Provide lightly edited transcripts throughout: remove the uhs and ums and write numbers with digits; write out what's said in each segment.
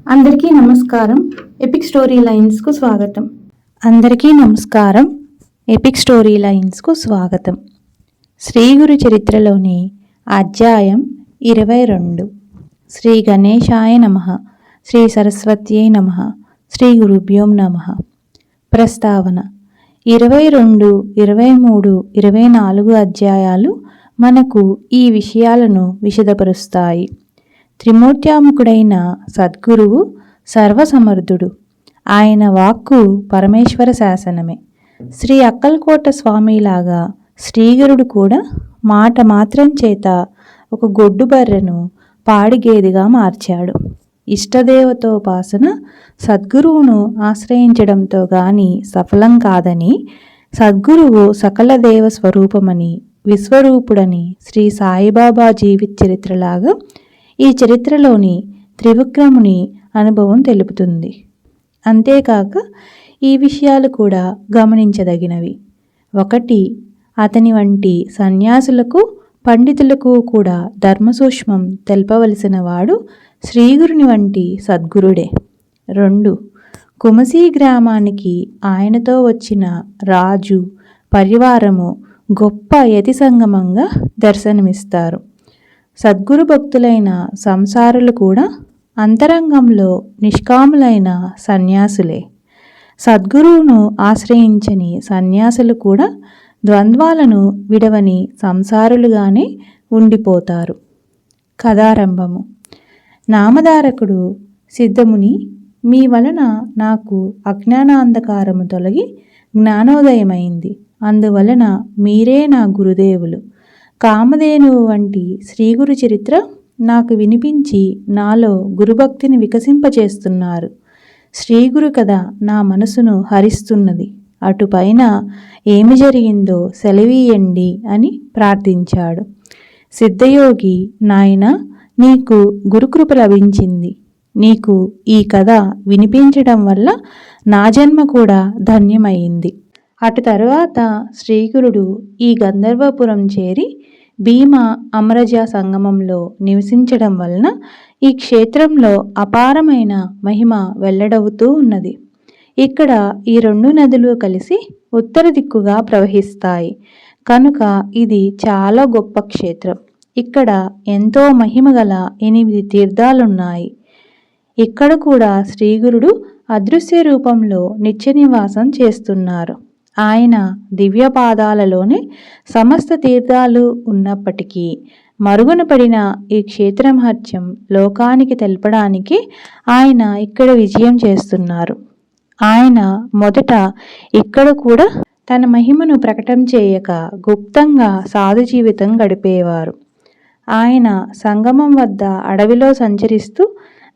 అందరికీ నమస్కారం. Epic story లైన్స్కు స్వాగతం. అందరికీ నమస్కారం. ఎపిక్ స్టోరీ లైన్స్కు స్వాగతం. శ్రీ గురు చరిత్రలోని అధ్యాయం 22. శ్రీ గణేశాయ నమః, శ్రీ సరస్వత్యై నమః, శ్రీ గురుభ్యోం నమః. ప్రస్తావన: 22, 23, 24 అధ్యాయాలు మనకు ఈ విషయాలను విశదపరుస్తాయి. త్రిమూర్త్యాముకుడైన సద్గురువు సర్వసమర్థుడు. ఆయన వాక్కు పరమేశ్వర శాసనమే. శ్రీ అక్కల్కోట స్వామిలాగా శ్రీగురుడు కూడా మాట మాత్రం చేత ఒక గొడ్డు బర్రెను పాడిగేదిగా మార్చాడు. ఇష్టదేవతోపాసన సద్గురువును ఆశ్రయించడంతో గాని సఫలం కాదని, సద్గురువు సకల దేవ స్వరూపమని, విశ్వరూపుడని శ్రీ సాయిబాబా జీవిత చరిత్రలాగా ఈ చరిత్రలోని త్రివిక్రముని అనుభవం తెలుపుతుంది. అంతేకాక ఈ విషయాలు కూడా గమనించదగినవి. 1. అతని వంటి సన్యాసులకు, పండితులకు కూడా ధర్మసూక్ష్మం తెలపవలసిన వాడు శ్రీగురుని వంటి సద్గురుడే. 2. కుమసీ గ్రామానికి ఆయనతో వచ్చిన రాజు పరివారము గొప్ప యతి సంగమంగా దర్శనమిస్తారు. సద్గురు భక్తులైన సంసారులు కూడా అంతరంగంలో నిష్కాములైన సన్యాసులే. సద్గురువును ఆశ్రయించని సన్యాసులు కూడా ద్వంద్వాలను విడవని సంసారులుగానే ఉండిపోతారు. కథారంభము. నామధారకుడు: సిద్ధముని, మీ వలన నాకు అజ్ఞానాంధకారము తొలగి జ్ఞానోదయమైంది. అందువలన మీరే నా గురుదేవులు. కామధేనువు వంటి శ్రీగురు చరిత్ర నాకు వినిపించి నాలో గురుభక్తిని వికసింపచేస్తున్నారు. శ్రీగురు కథ నా మనసును హరిస్తున్నది. అటుపైన ఏమి జరిగిందో సెలవీయండి అని ప్రార్థించాడు. సిద్ధయోగి: నాయనా, నీకు గురుకృప లభించింది. నీకు ఈ కథ వినిపించడం వల్ల నా జన్మ కూడా ధన్యమైంది. అటు తరువాత శ్రీగురుడు ఈ గంధర్వపురం చేరి భీమ అమరజ సంగమంలో నివసించడం వలన ఈ క్షేత్రంలో అపారమైన మహిమ వెల్లడవుతూ ఉన్నది. ఇక్కడ ఈ 2 నదులు కలిసి ఉత్తర దిక్కుగా ప్రవహిస్తాయి కనుక ఇది చాలా గొప్ప క్షేత్రం. ఇక్కడ ఎంతో మహిమ గల 8 తీర్థాలున్నాయి. ఇక్కడ కూడా శ్రీగురుడు అదృశ్య రూపంలో నిత్య నివాసం చేస్తున్నారు. ఆయన దివ్యపాదాలలోనే సమస్త తీర్థాలు ఉన్నప్పటికీ మరుగున పడిన ఈ క్షేత్ర మహత్యం లోకానికి తెలపడానికి ఆయన ఇక్కడ విజయం చేస్తున్నారు. ఆయన మొదట ఇక్కడ కూడా తన మహిమను ప్రకటన చేయక గుప్తంగా సాధు జీవితం గడిపేవారు. ఆయన సంగమం వద్ద అడవిలో సంచరిస్తూ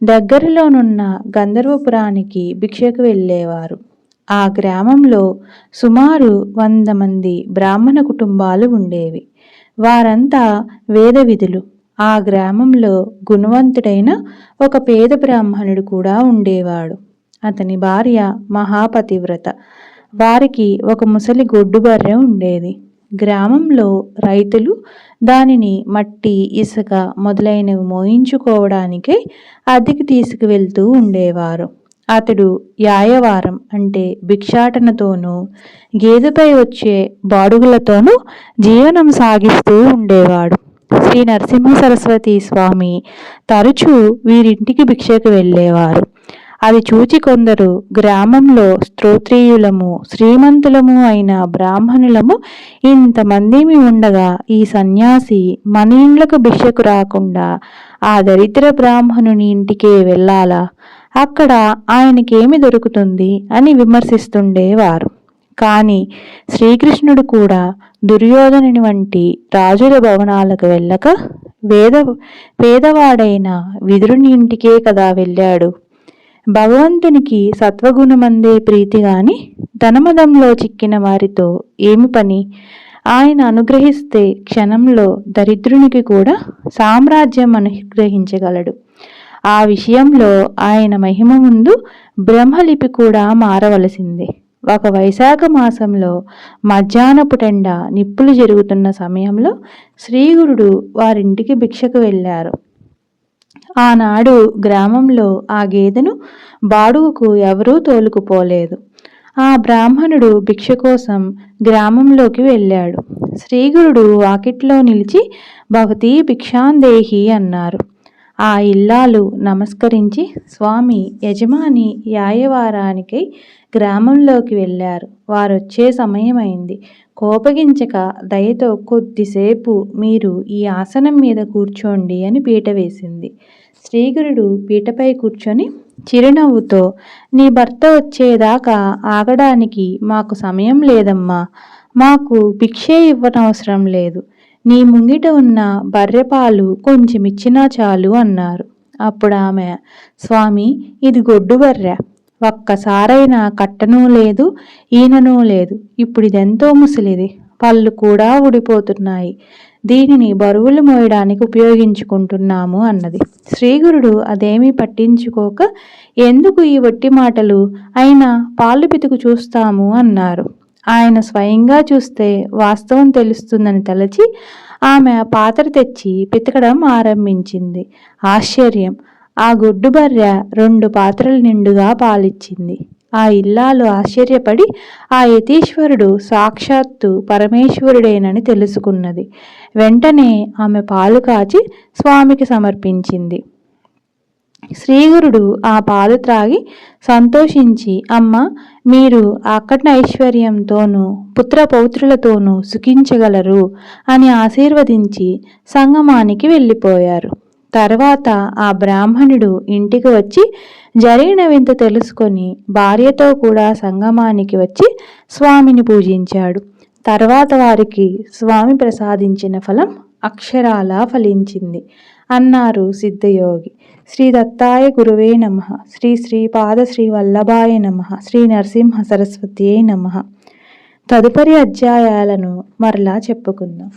దగ్గరలోనున్న గంధర్వపురానికి భిక్షకు వెళ్ళేవారు. ఆ గ్రామంలో సుమారు 100 మంది బ్రాహ్మణ కుటుంబాలు ఉండేవి. వారంతా వేద విధులు. ఆ గ్రామంలో గుణవంతుడైన ఒక పేద బ్రాహ్మణుడు కూడా ఉండేవాడు. అతని భార్య మహాపతివ్రత. వారికి ఒక ముసలి గొడ్డు బర్రె ఉండేది. గ్రామంలో రైతులు దానిని మట్టి, ఇసుక మొదలైనవి మోయించుకోవడానికై అద్దెకి తీసుకువెళ్తూ ఉండేవారు. అతడు యాయవారం అంటే భిక్షాటనతోనూ, గేదెపై వచ్చే బాడుగులతోనూ జీవనం సాగిస్తూ ఉండేవాడు. శ్రీ నరసింహ సరస్వతి స్వామి తరచూ వీరింటికి భిక్షకు వెళ్ళేవారు. అది చూచి కొందరు గ్రామంలో స్తోత్రీయులము, శ్రీమంతులము అయిన బ్రాహ్మణులము ఇంతమందిమి ఉండగా ఈ సన్యాసి మన ఇండ్లకు భిక్షకు రాకుండా ఆ దరిద్ర బ్రాహ్మణుని ఇంటికే వెళ్ళాలా? అక్కడ ఆయనకేమి దొరుకుతుంది అని విమర్శిస్తుండేవారు. కానీ శ్రీకృష్ణుడు కూడా దుర్యోధనుని వంటి రాజుల భవనాలకు వెళ్ళక పేదవాడైన విదురుని ఇంటికే కదా వెళ్ళాడు. భగవంతునికి సత్వగుణమందే ప్రీతి గాని ధనమదంలో చిక్కిన వారితో ఏమి పని? ఆయన అనుగ్రహిస్తే క్షణంలో దరిద్రునికి కూడా సామ్రాజ్యం అనుగ్రహించగలడు. ఆ విషయంలో ఆయన మహిమ ముందు బ్రహ్మలిపి కూడా మారవలసిందే. ఒక వైశాఖ మాసంలో మధ్యాహ్నపుటెండ నిప్పులు జరుగుతున్న సమయంలో శ్రీగురుడు వారింటికి భిక్షకు వెళ్ళారు. ఆనాడు గ్రామంలో ఆ గేదెను బాడుగుకు ఎవరూ తోలుకుపోలేదు. ఆ బ్రాహ్మణుడు భిక్ష కోసం గ్రామంలోకి వెళ్ళాడు. శ్రీగురుడు వాకిట్లో నిలిచి భవతి భిక్షాందేహి అన్నారు. ఆ ఇల్లాలు నమస్కరించి స్వామి యజమాని యాయవారానికై గ్రామంలోకి వెళ్ళారు. వారొచ్చే సమయమైంది. కోపగించక దయతో కొద్దిసేపు మీరు ఈ ఆసనం మీద కూర్చోండి అని పీట వేసింది. శ్రీగురుడు పీటపై కూర్చొని చిరునవ్వుతో, నీ భర్త వచ్చేదాకా ఆగడానికి మాకు సమయం లేదమ్మా. మాకు భిక్షే ఇవ్వనవసరం లేదు. నీ ముంగిట ఉన్న బర్రెపాలు కొంచెమిచ్చినా చాలు అన్నారు. అప్పుడు ఆమె, స్వామి, ఇది గొడ్డు బర్రె. ఒక్కసారైనా కట్టనూ లేదు, ఈననూ లేదు. ఇప్పుడు ఇదెంతో ముసలిది. పళ్ళు కూడా ఊడిపోతున్నాయి. దీనిని బరువులు మోయడానికి ఉపయోగించుకుంటున్నాము అన్నది. శ్రీగురుడు అదేమీ పట్టించుకోక, ఎందుకు ఈ వట్టి మాటలు, అయినా పాలు పితుకు చూస్తాము అన్నారు. ఆయన స్వయంగా చూస్తే వాస్తవం తెలుస్తుందని తలచి ఆమె పాత్ర తెచ్చి పితకడం ఆరంభించింది. ఆశ్చర్యం! ఆ గొడ్డు బర్రె 2 పాత్రలు నిండుగా పాలిచ్చింది. ఆ ఇల్లాలు ఆశ్చర్యపడి ఆ యతీశ్వరుడు సాక్షాత్తు పరమేశ్వరుడేనని తెలుసుకున్నది. వెంటనే ఆమె పాలు కాచి స్వామికి సమర్పించింది. శ్రీగురుడు ఆ పాలు త్రాగి సంతోషించి, అమ్మ, మీరు అక్కట ఐశ్వర్యంతోనూ పుత్రపౌత్రులతోనూ సుఖించగలరు అని ఆశీర్వదించి సంగమానికి వెళ్ళిపోయారు. తర్వాత ఆ బ్రాహ్మణుడు ఇంటికి వచ్చి జరిగిన వింత తెలుసుకొని భార్యతో కూడా సంగమానికి వచ్చి స్వామిని పూజించాడు. తర్వాత వారికి స్వామి ప్రసాదించిన ఫలం అక్షరాలా ఫలించింది అన్నారు సిద్ధయోగి. శ్రీ దత్తాయ గురువే నమః. శ్రీ శ్రీపాద శ్రీ వల్లభాయ నమః. శ్రీ నరసింహ సరస్వతియే నమః. తదుపరి అధ్యాయాలను మరలా చెప్పుకుందాం.